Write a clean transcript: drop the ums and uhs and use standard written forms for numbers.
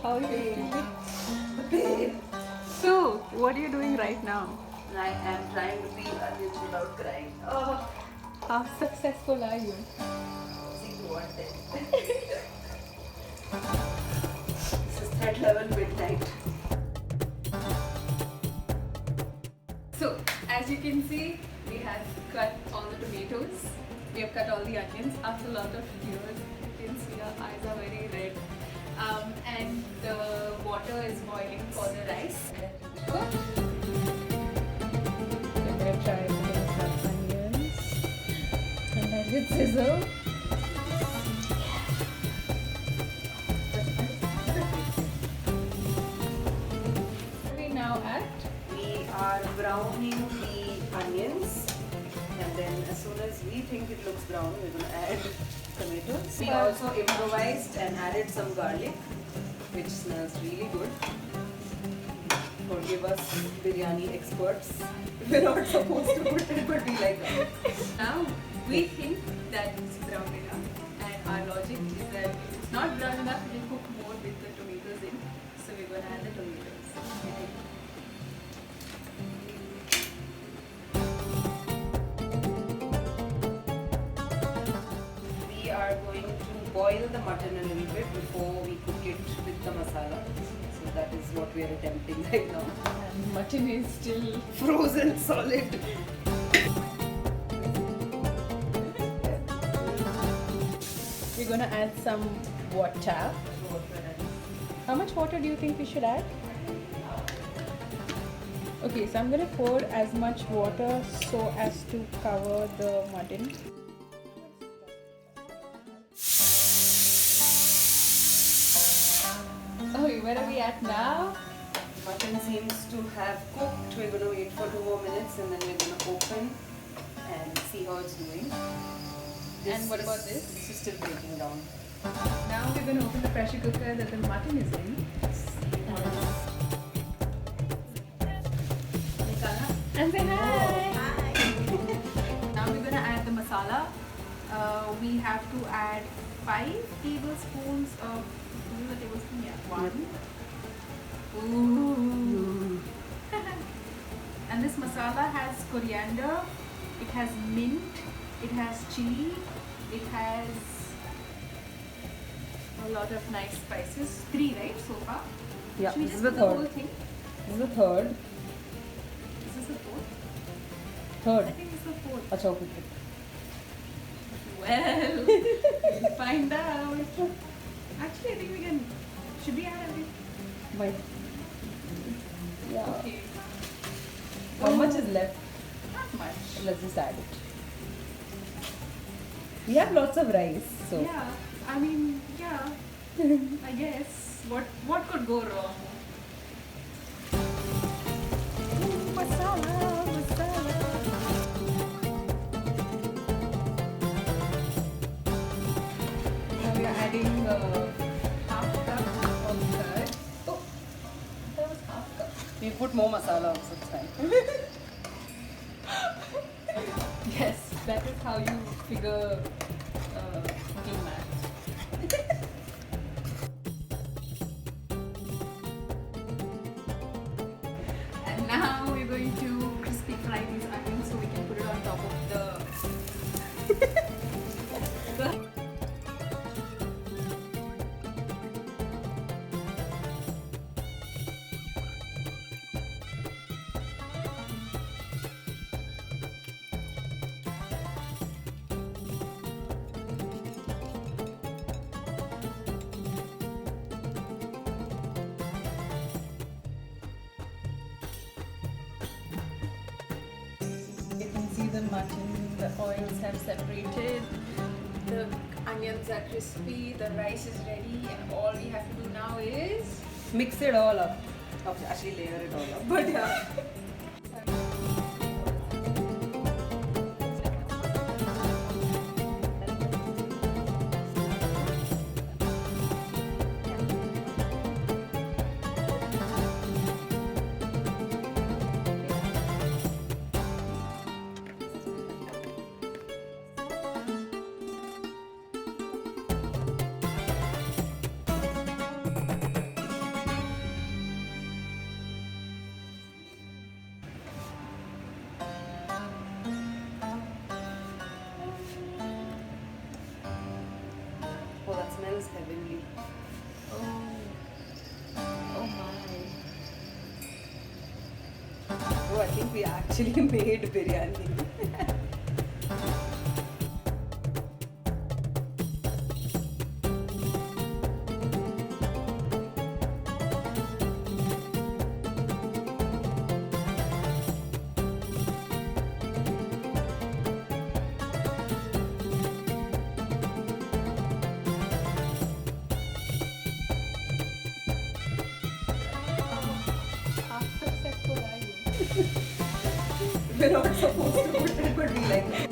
How are you feeling? So, what are you doing right now? I am trying to peel onions without crying. Oh, How successful are you? 0 on 10. This is threat level midnight. So, as you can see, we have cut all the tomatoes. We have cut all the onions. After a lot of tears, you can see our eyes are very red. And the water is boiling for the rice. Good. We're gonna try putting some onions and let it sizzle. We now at We are browning the onions, and then as soon as we think it looks brown, we're going to add tomatoes. We also improvised and added some garlic, which smells really good. Forgive us, biryani experts. We're not supposed to put it, but we like it. now we think that it's brown enough, and our logic is that if it's not brown enough, we'll cook more with the tomatoes in. So we're gonna add the tomatoes. We are going to boil the mutton a little bit before we cook it with the masala. So that is what we are attempting right now. And mutton is still Frozen solid. We're gonna add some water. How much water do you think we should add? Okay, so I'm gonna pour as much water so as to cover the mutton. Okay, where are we at now? Mutton seems to have cooked. We're going to wait for 2 more minutes and then we're going to open and see how it's doing. And what about this? This is still breaking down. Now we're gonna open the pressure cooker that the mutton is in. And say hi! Now we're gonna add the masala. We have to add 5 tablespoons of. This is a tablespoon, yeah. 1. Ooh. And this masala has coriander, it has mint, it has chili, it has a lot of nice spices. 3, right, so far? Yeah, Should we this just is the do the whole third. thing? This is the third. Is this the 4th? I Third. think it's the 4th. Acha, okay. Well, we'll find out. Actually, I think we can. Should we add everything? Wait. Yeah. Okay. How much is left? Not much. Let's just add it. We have lots of rice, so. Yeah, I mean, yeah. I guess. What could go wrong? Ooh, masala, masala. Now we are adding half cup of curd. Oh, that was half cup. We put more masala also this time. Yes, that is how you figure cooking math. And now we're going to crispy fry these onions so we can put it on top of the You can see the mutton, the oils have separated, the onions are crispy, the rice is ready, and all we have to do now is Mix it all up. Okay, actually layer it all up. But yeah. was heavenly. Oh. Oh my. Oh, I think we actually made biryani. How successful are you? We're not supposed to put it, but we like it.